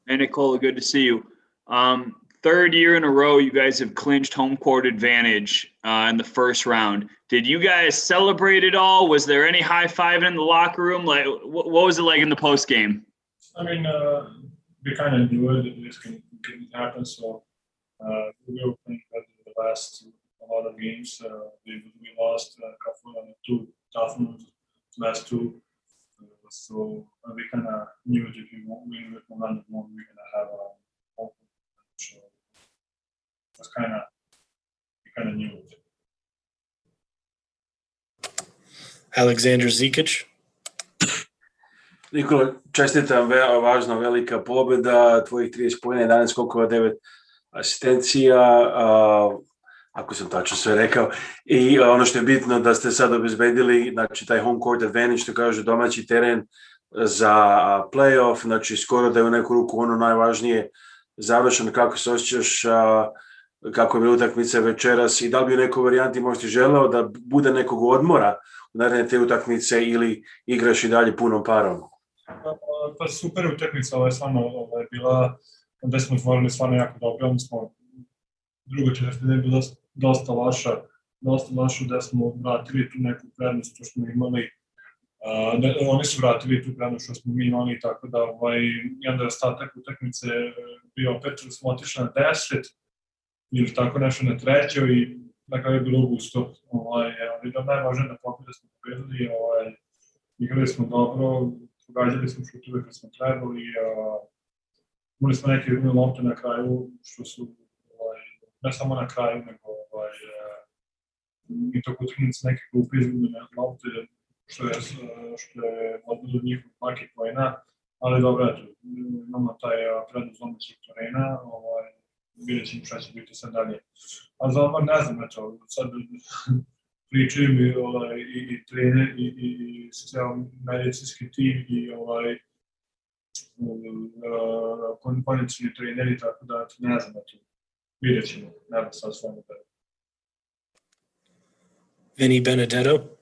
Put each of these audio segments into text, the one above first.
Hey, Nikola, good to see you. Third year in a row, you guys have clinched home court advantage in the first round. Did you guys celebrate it all? Was there any high fiving in the locker room? Like, what was it like in the post game? I mean, we kind of knew it. This can happen. So we were playing better the last a lot of games. We lost a couple of two tough ones, last two. So we kind of knew that if we win with one, we're gonna have a home. So it was kind of we kind of knew it. Alexander Zikić. Nikola, čestitam, važna velika pobjeda, tvojih 30 poena, 11 skokova, 9 asistencija, ako sam tačno sve rekao. I ono što je bitno da ste sad obezbedili, znači taj home court advantage, što kažu domaći teren za playoff, znači skoro da je u neku ruku ono najvažnije završeno. Kako se osjećaš, kako je bila utakmica večeras i da li bi u nekoj varijanti možda želeo da bude nekog odmora u naredne te utakmice ili igraš i dalje punom parom? Pa super utakmica, ovo je stvarno bila, da smo stvorili stvarno jako dobro, onda smo druga četvrtina je bila dosta loša, da smo vratili tu neku prednost što smo imali, oni su vratili tu prednost što smo mi imali, tako da i onda je ostatak utakmice bio opet, smo otišli na 10 ili tako nešto na trećoj i na kraju je bilo gusto, ali da najvažnije da pobjede smo pobjedili, igrali smo dobro, pogađali smo šutove kad smo trebali, imali smo neke lopte na kraju, što su, ne samo na kraju, nego i toko utakmice neke grupe izgubljene lopte, što je odbilo od njih makih poena, ali dobro, eto, imamo taj prednost domaćeg terena, vidjet ćemo šta će biti sad dalje. A za ovo ne znam, eto, sad pričaju mi i trener i cijel medicinski tim i kondicijni treneri, tako da ne znam, eto, vidjet ćemo, ne znam sad svojno da. Vinny Benedetto.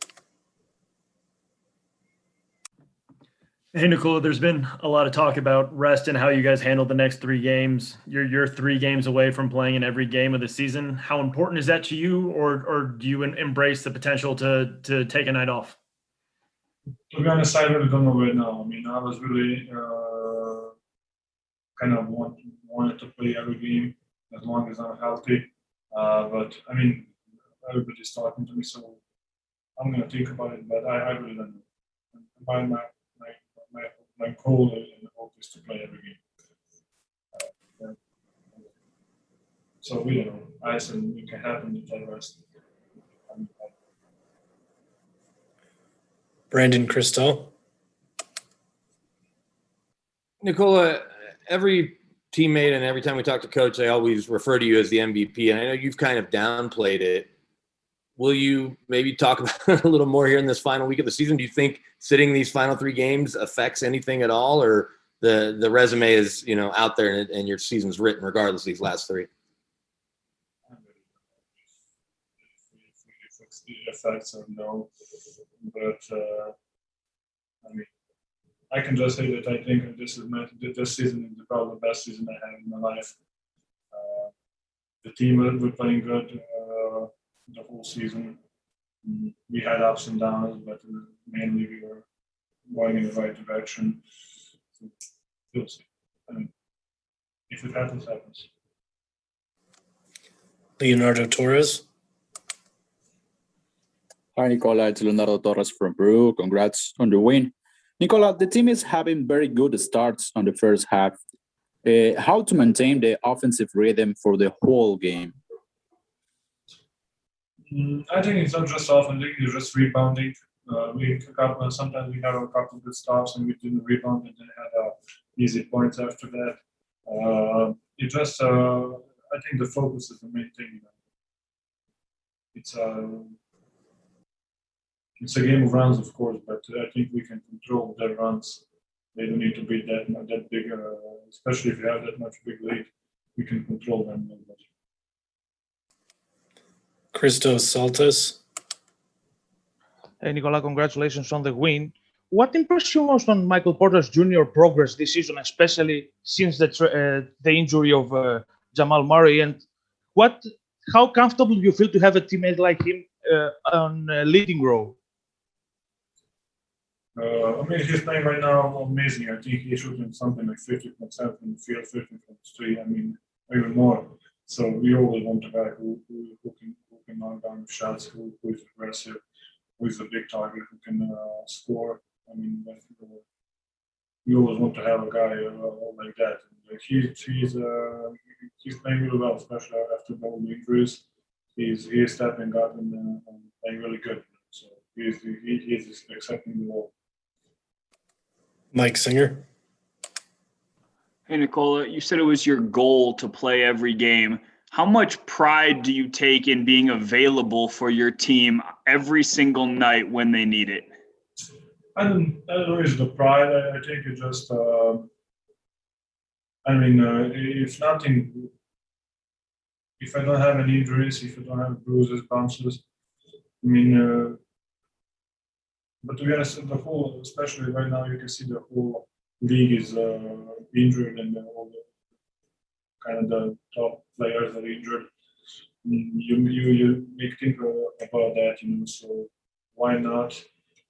Hey, Nikola, there's been a lot of talk about rest and how you guys handle the next 3 games. You're 3 games away from playing in every game of the season. How important is that to you, or do you embrace the potential to take a night off? To be honest, I really don't know right now. I mean, I was really kind of wanted to play every game as long as I'm healthy. But I mean, everybody's talking to me, so I'm going to think about it. But I really don't know. My goal and hope is to play every game. So we don't know. I said it can happen if I rest. Brandon Cristal. Nikola, every teammate and every time we talk to coach, they always refer to you as the MVP. And I know you've kind of downplayed it. Will you maybe talk about it a little more here in this final week of the season? Do you think sitting these final 3 games affects anything at all, or the resume is, out there and your season's written regardless of these last 3? If the effects or no, but I mean, I can just say that I think this season is probably the best season I had in my life. The team were playing good the whole season. We had ups and downs, but mainly we were going in the right direction. So we'll see. I mean, if it happens, happens. Leonardo Torres. Hi, Nikola. It's Leonardo Torres from Peru. Congrats on the win. Nikola, the team is having very good starts on the first half. How to maintain the offensive rhythm for the whole game? I think it's not just offense, it's just rebounding. Sometimes we have a couple of good stops and we didn't rebound and then had easy points after that. I think the focus is the main thing. It's a game of runs, of course, but I think we can control their runs. They don't need to be that big, especially if you have that much big lead. We can control them. Christos Saltis. Hey, Nikola, congratulations on the win. what impressed you most on Michael Porter Jr. progress this season, especially since the injury of Jamal Murray? And how comfortable do you feel to have a teammate like him on a leading role? I mean, he's playing right now amazing. I think he's shooting something like 50% from the field, 50 from the street. I mean, even more. So we always want a guy who can knock down shots, who is aggressive, who is a big target, who can score. I mean, we always want to have a guy like that. He's playing really well, especially after all the injuries. He's stepping up and playing really good. So he is accepting the role. Mike Singer. Hey, Nikola, you said it was your goal to play every game. How much pride do you take in being available for your team every single night when they need it? I don't know if the pride. I think it just, if I don't have any injuries, if I don't have bruises, bounces, I mean, but to be honest, especially right now, you can see the whole league is injured and all the kind of the top players are injured. You make think about that, so why not?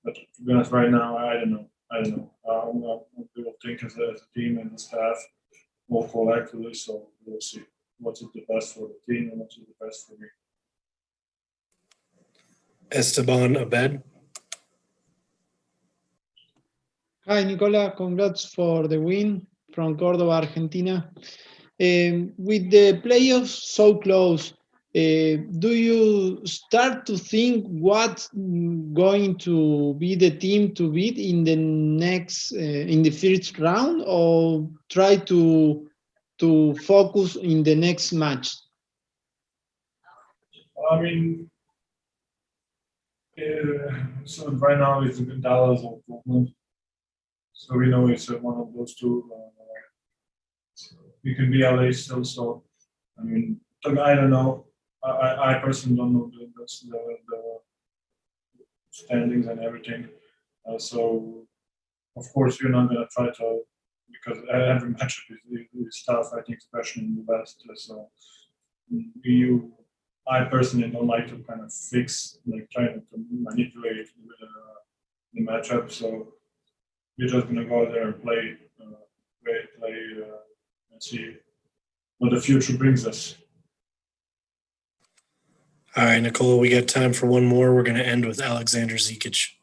But to be honest, right now, I don't know. We will think as a team and the staff, all collectively, so we'll see what's the best for the team and what's the best for me. Esteban Abed. Hi, Nicola. Congrats for the win from Córdoba, Argentina. With the playoffs so close, do you start to think what's going to be the team to beat in the next, in the first round, or try to focus in the next match? I mean, so right now it's Dallas or Portland. So we know it's one of those two. We can be LA still, so I mean, I don't know. I personally don't know the standings and everything. So of course you're not gonna try to, because every matchup is tough. I think especially in the West. So I personally don't like to kind of fix, like trying to manipulate the matchup. So we're just gonna go there and play and see what the future brings us. All right, Nikola, we got time for one more. We're going to end with Alexander Zikić.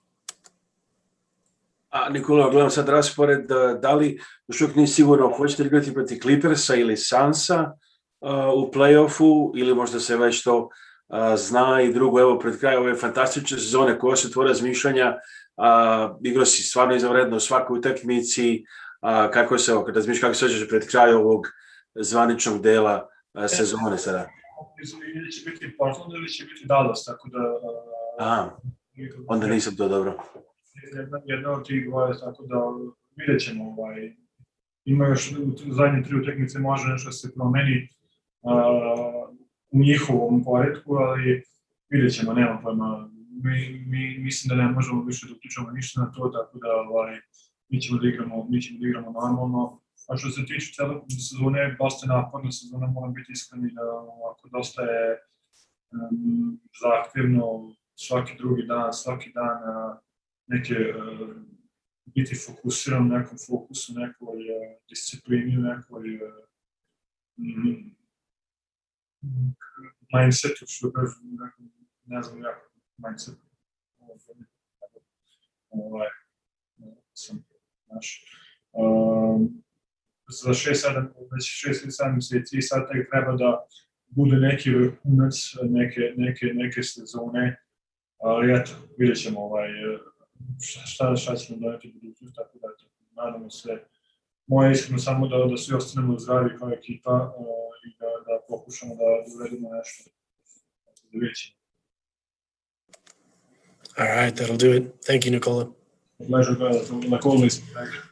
Nikola, gledam sad raspored, da li još uvijek nije sigurno hoćete li igrati protiv Clippersa ili Sansa u play-offu, ili možda se već to zna. I drugo, evo, pred kraj ove fantastične sezone, koja su tvoje razmišljanja, igrao si stvarno izvanredno u svakoj utakmici, kako se osjećaš pred kraj ovog zvaničnog dela sezone sada? Ili će biti Portland ili će biti Dallas, tako da... Onda nisam to dobro. Jedna od tih dvoje, tako da vidjet ćemo. Ima još u zadnje 3 utakmice, može nešto se promeni u njihovom poretku, ali vidjet ćemo, nema pojma. Mislim da ne možemo više da utičemo ništa na to, tako da mi ćemo da igramo normalno. A što se tiče celokupne sezone, dosta je naporna sezona, moram biti iskreni da dosta je zahtevno svaki drugi dan, svaki dan biti fokusiran u nekom fokusu, nekoj disciplini, nekoj mindsetu, što kažem, ne znam jako mindset. Za 6-7 mjeseci sad tek treba da bude neki vrhunac neke sezone, ali eto, vidjet ćemo šta ćemo doneti u budućnosti, tako da nadamo se. Moje iskreno samo da svi ostanemo zdravi kao ekipa i da pokušamo da uredimo nešto. Da vidjet ćemo. All right, that'll do it. Thank you, Nikola. Pleasure, like always.